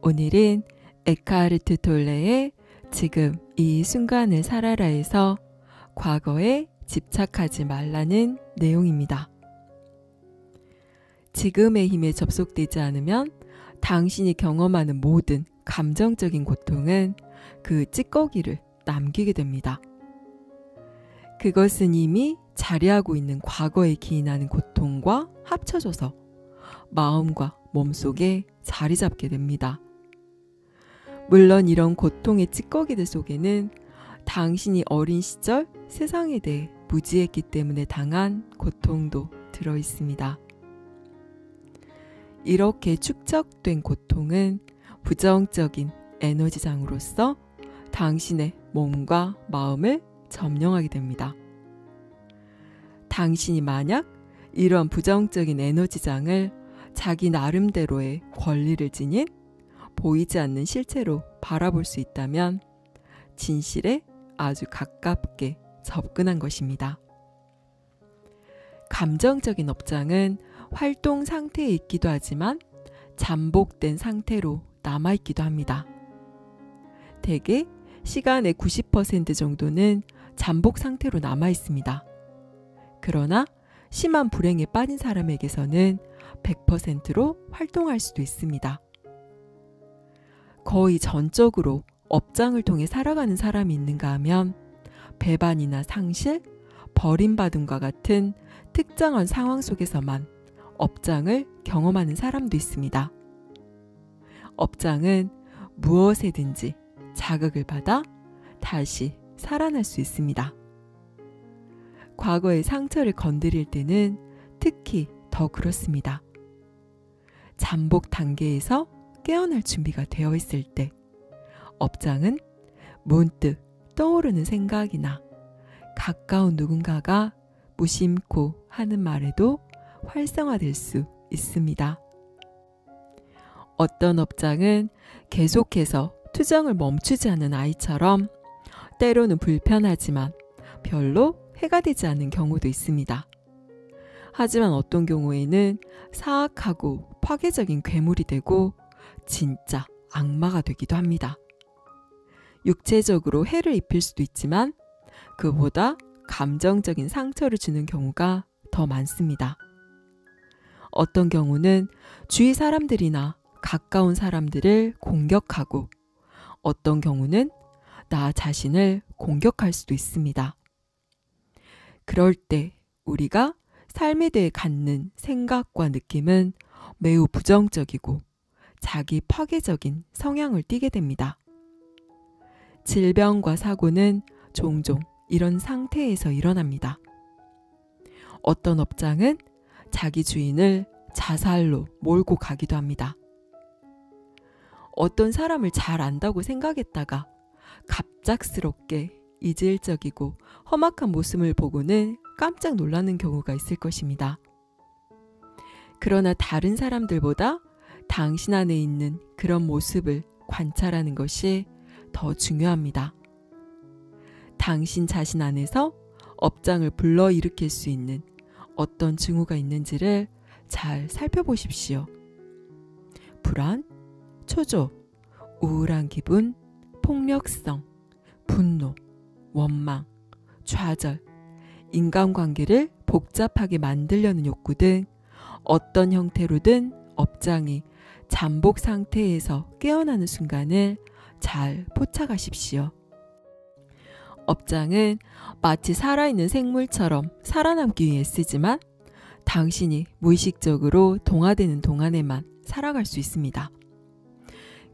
오늘은 에크하르트 톨레의 지금 이 순간을 살아라에서 과거에 집착하지 말라는 내용입니다. 지금의 힘에 접속되지 않으면 당신이 경험하는 모든 감정적인 고통은 그 찌꺼기를 남기게 됩니다. 그것은 이미 자리하고 있는 과거에 기인하는 고통과 합쳐져서 마음과 몸속에 자리 잡게 됩니다. 물론 이런 고통의 찌꺼기들 속에는 당신이 어린 시절 세상에 대해 무지했기 때문에 당한 고통도 들어 있습니다. 이렇게 축적된 고통은 부정적인 에너지장으로서 당신의 몸과 마음을 점령하게 됩니다. 당신이 만약 이러한 부정적인 에너지장을 자기 나름대로의 권리를 지닌 보이지 않는 실체로 바라볼 수 있다면 진실에 아주 가깝게 접근한 것입니다. 감정적인 업장은 활동 상태에 있기도 하지만 잠복된 상태로 남아있기도 합니다. 대개 시간의 90% 정도는 잠복 상태로 남아있습니다. 그러나 심한 불행에 빠진 사람에게서는 100%로 활동할 수도 있습니다. 거의 전적으로 업장을 통해 살아가는 사람이 있는가 하면 배반이나 상실, 버림받음과 같은 특정한 상황 속에서만 업장을 경험하는 사람도 있습니다. 업장은 무엇에든지 자극을 받아 다시 살아날 수 있습니다. 과거의 상처를 건드릴 때는 특히 더 그렇습니다. 잠복 단계에서 깨어날 준비가 되어 있을 때 업장은 문득 떠오르는 생각이나 가까운 누군가가 무심코 하는 말에도 활성화될 수 있습니다. 어떤 업장은 계속해서 투정을 멈추지 않는 아이처럼 때로는 불편하지만 별로 해가 되지 않는 경우도 있습니다. 하지만 어떤 경우에는 사악하고 파괴적인 괴물이 되고 진짜 악마가 되기도 합니다. 육체적으로 해를 입힐 수도 있지만 그보다 감정적인 상처를 주는 경우가 더 많습니다. 어떤 경우는 주위 사람들이나 가까운 사람들을 공격하고 어떤 경우는 나 자신을 공격할 수도 있습니다. 그럴 때 우리가 삶에 대해 갖는 생각과 느낌은 매우 부정적이고 자기 파괴적인 성향을 띠게 됩니다. 질병과 사고는 종종 이런 상태에서 일어납니다. 어떤 업장은 자기 주인을 자살로 몰고 가기도 합니다. 어떤 사람을 잘 안다고 생각했다가 갑작스럽게 이질적이고 험악한 모습을 보고는 깜짝 놀라는 경우가 있을 것입니다. 그러나 다른 사람들보다 당신 안에 있는 그런 모습을 관찰하는 것이 더 중요합니다. 당신 자신 안에서 업장을 불러일으킬 수 있는 어떤 징후가 있는지를 잘 살펴보십시오. 불안, 초조, 우울한 기분, 폭력성, 분노, 원망, 좌절, 인간관계를 복잡하게 만들려는 욕구 등 어떤 형태로든 업장이 잠복 상태에서 깨어나는 순간을 잘 포착하십시오. 업장은 마치 살아있는 생물처럼 살아남기 위해 쓰지만 당신이 무의식적으로 동화되는 동안에만 살아갈 수 있습니다.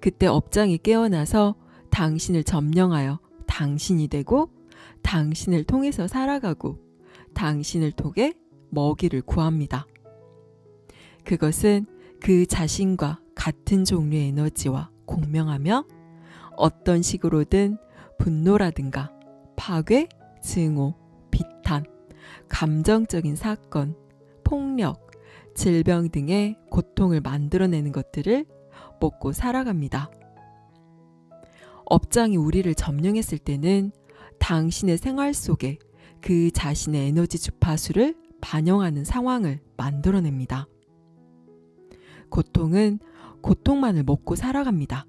그때 업장이 깨어나서 당신을 점령하여 당신이 되고 당신을 통해서 살아가고 당신을 통해 먹이를 구합니다. 그것은 그 자신과 같은 종류의 에너지와 공명하며 어떤 식으로든 분노라든가 파괴, 증오, 비탄, 감정적인 사건, 폭력, 질병 등의 고통을 만들어내는 것들을 먹고 살아갑니다. 업장이 우리를 점령했을 때는 당신의 생활 속에 그 자신의 에너지 주파수를 반영하는 상황을 만들어냅니다. 고통은 고통만을 먹고 살아갑니다.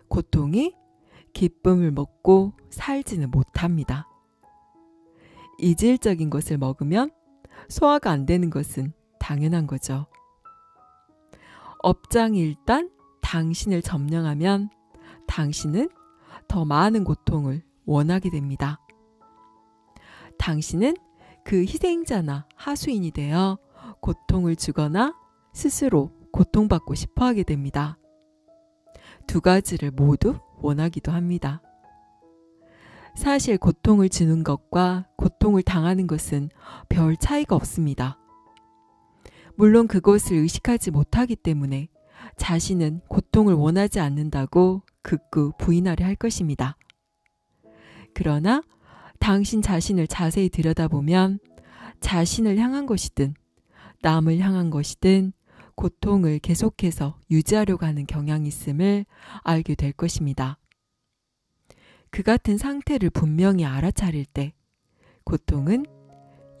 고통이 기쁨을 먹고 살지는 못합니다. 이질적인 것을 먹으면 소화가 안 되는 것은 당연한 거죠. 업장이 일단 당신을 점령하면 당신은 더 많은 고통을 원하게 됩니다. 당신은 그 희생자나 하수인이 되어 고통을 주거나 스스로 고통받고 싶어 하게 됩니다. 두 가지를 모두 원하기도 합니다. 사실 고통을 주는 것과 고통을 당하는 것은 별 차이가 없습니다. 물론 그것을 의식하지 못하기 때문에 자신은 고통을 원하지 않는다고 극구 부인하려 할 것입니다. 그러나 당신 자신을 자세히 들여다보면 자신을 향한 것이든 남을 향한 것이든 고통을 계속해서 유지하려고 하는 경향이 있음을 알게 될 것입니다. 그 같은 상태를 분명히 알아차릴 때 고통은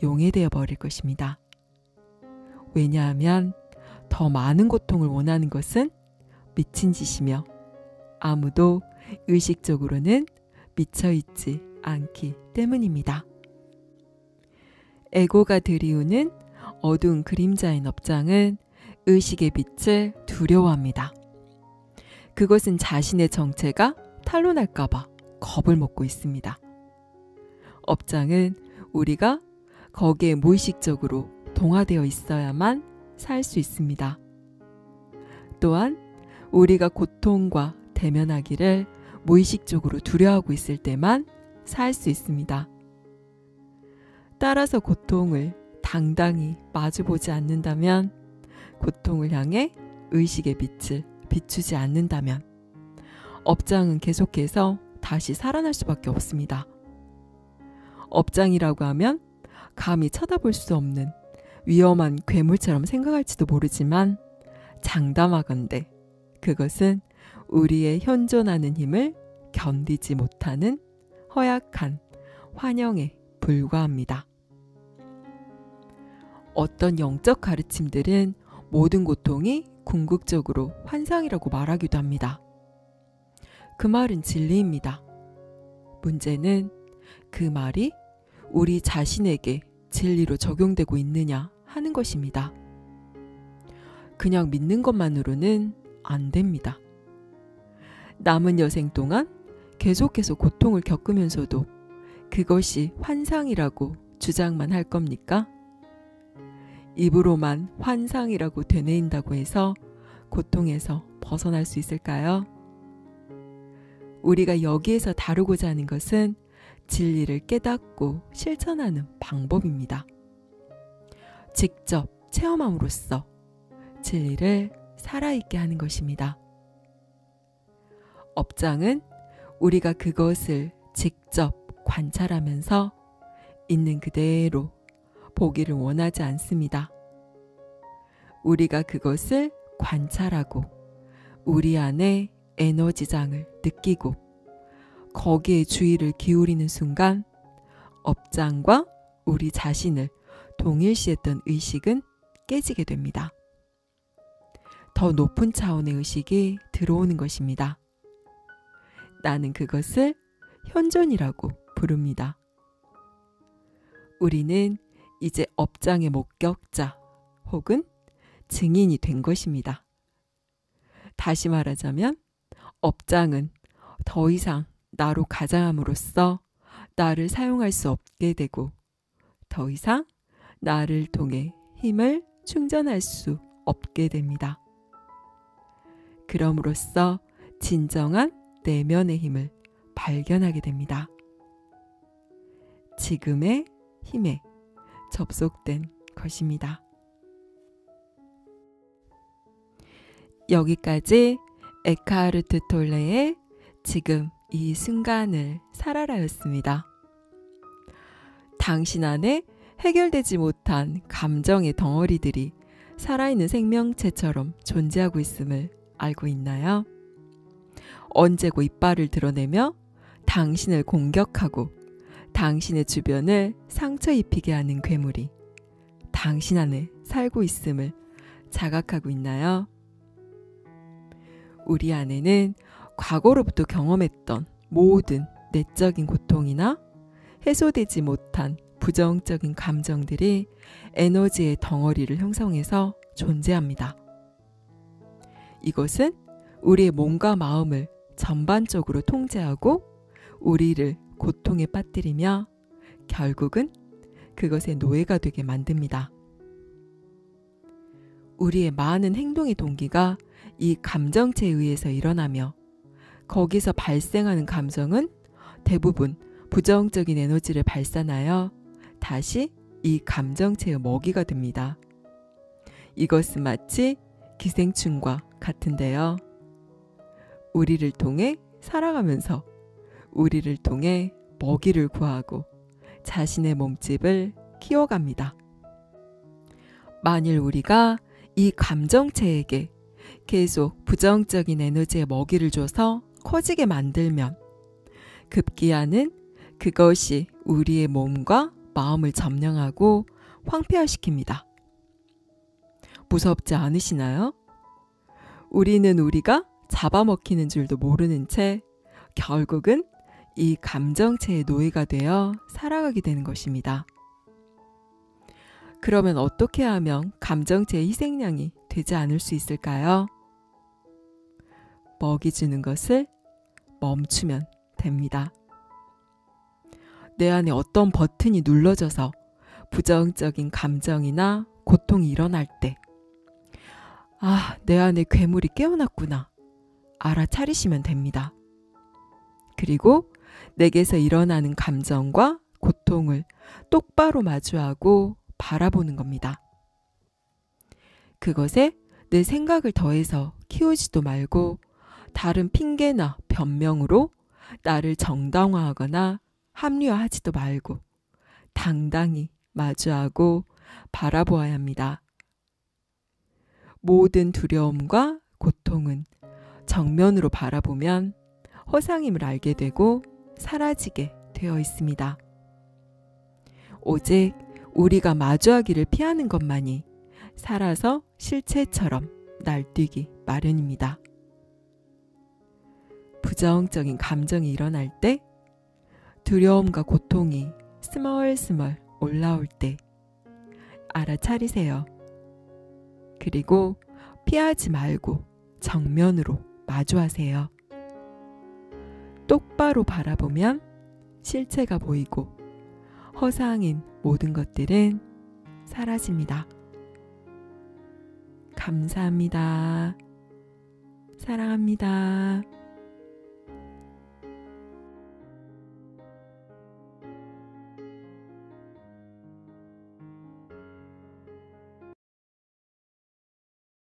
용해되어 버릴 것입니다. 왜냐하면 더 많은 고통을 원하는 것은 미친 짓이며 아무도 의식적으로는 미쳐있지 않기 때문입니다. 에고가 들이우는 어두운 그림자인 업장은 의식의 빛을 두려워합니다. 그것은 자신의 정체가 탄로날까봐 겁을 먹고 있습니다. 업장은 우리가 거기에 무의식적으로 동화되어 있어야만 살 수 있습니다. 또한 우리가 고통과 대면하기를 무의식적으로 두려워하고 있을 때만 살 수 있습니다. 따라서 고통을 당당히 마주보지 않는다면, 고통을 향해 의식의 빛을 비추지 않는다면 업장은 계속해서 다시 살아날 수밖에 없습니다. 업장이라고 하면 감히 쳐다볼 수 없는 위험한 괴물처럼 생각할지도 모르지만 장담하건대 그것은 우리의 현존하는 힘을 견디지 못하는 허약한 환영에 불과합니다. 어떤 영적 가르침들은 모든 고통이 궁극적으로 환상이라고 말하기도 합니다. 그 말은 진리입니다. 문제는 그 말이 우리 자신에게 진리로 적용되고 있느냐 하는 것입니다. 그냥 믿는 것만으로는 안 됩니다. 남은 여생 동안 계속해서 고통을 겪으면서도 그것이 환상이라고 주장만 할 겁니까? 입으로만 환상이라고 되뇌인다고 해서 고통에서 벗어날 수 있을까요? 우리가 여기에서 다루고자 하는 것은 진리를 깨닫고 실천하는 방법입니다. 직접 체험함으로써 진리를 살아있게 하는 것입니다. 업장은 우리가 그것을 직접 관찰하면서 있는 그대로 보기를 원하지 않습니다. 우리가 그것을 관찰하고 우리 안에 에너지장을 느끼고 거기에 주의를 기울이는 순간 업장과 우리 자신을 동일시했던 의식은 깨지게 됩니다. 더 높은 차원의 의식이 들어오는 것입니다. 나는 그것을 현존이라고 부릅니다. 우리는 이제 업장의 목격자 혹은 증인이 된 것입니다. 다시 말하자면 업장은 더 이상 나로 가장함으로써 나를 사용할 수 없게 되고 더 이상 나를 통해 힘을 충전할 수 없게 됩니다. 그럼으로써 진정한 내면의 힘을 발견하게 됩니다. 지금의 힘에 접속된 것입니다. 여기까지 에크하르트 톨레의 지금 이 순간을 살아라였습니다. 당신 안에 해결되지 못한 감정의 덩어리들이 살아있는 생명체처럼 존재하고 있음을 알고 있나요? 언제고 이빨을 드러내며 당신을 공격하고 당신의 주변을 상처 입히게 하는 괴물이 당신 안에 살고 있음을 자각하고 있나요? 우리 안에는 과거로부터 경험했던 모든 내적인 고통이나 해소되지 못한 부정적인 감정들이 에너지의 덩어리를 형성해서 존재합니다. 이것은 우리의 몸과 마음을 전반적으로 통제하고 우리를 고통에 빠뜨리며 결국은 그것의 노예가 되게 만듭니다. 우리의 많은 행동의 동기가 이 감정체에 의해서 일어나며 거기서 발생하는 감정은 대부분 부정적인 에너지를 발산하여 다시 이 감정체의 먹이가 됩니다. 이것은 마치 기생충과 같은데요. 우리를 통해 살아가면서 우리를 통해 먹이를 구하고 자신의 몸집을 키워갑니다. 만일 우리가 이 감정체에게 계속 부정적인 에너지의 먹이를 줘서 커지게 만들면 급기야는 그것이 우리의 몸과 마음을 점령하고 황폐화시킵니다. 무섭지 않으시나요? 우리는 우리가 잡아먹히는 줄도 모르는 채 결국은 이 감정체의 노예가 되어 살아가게 되는 것입니다. 그러면 어떻게 하면 감정체의 희생양이 되지 않을 수 있을까요? 먹이 주는 것을 멈추면 됩니다. 내 안에 어떤 버튼이 눌러져서 부정적인 감정이나 고통이 일어날 때, 내 안에 괴물이 깨어났구나 알아차리시면 됩니다. 그리고 내게서 일어나는 감정과 고통을 똑바로 마주하고 바라보는 겁니다. 그것에 내 생각을 더해서 키우지도 말고 다른 핑계나 변명으로 나를 정당화하거나 합리화하지도 말고 당당히 마주하고 바라보아야 합니다. 모든 두려움과 고통은 정면으로 바라보면 허상임을 알게 되고 사라지게 되어 있습니다. 오직 우리가 마주하기를 피하는 것만이 살아서 실체처럼 날뛰기 마련입니다. 부정적인 감정이 일어날 때, 두려움과 고통이 스멀스멀 올라올 때 알아차리세요. 그리고 피하지 말고 정면으로 마주하세요. 똑바로 바라보면 실체가 보이고 허상인 모든 것들은 사라집니다. 감사합니다. 사랑합니다.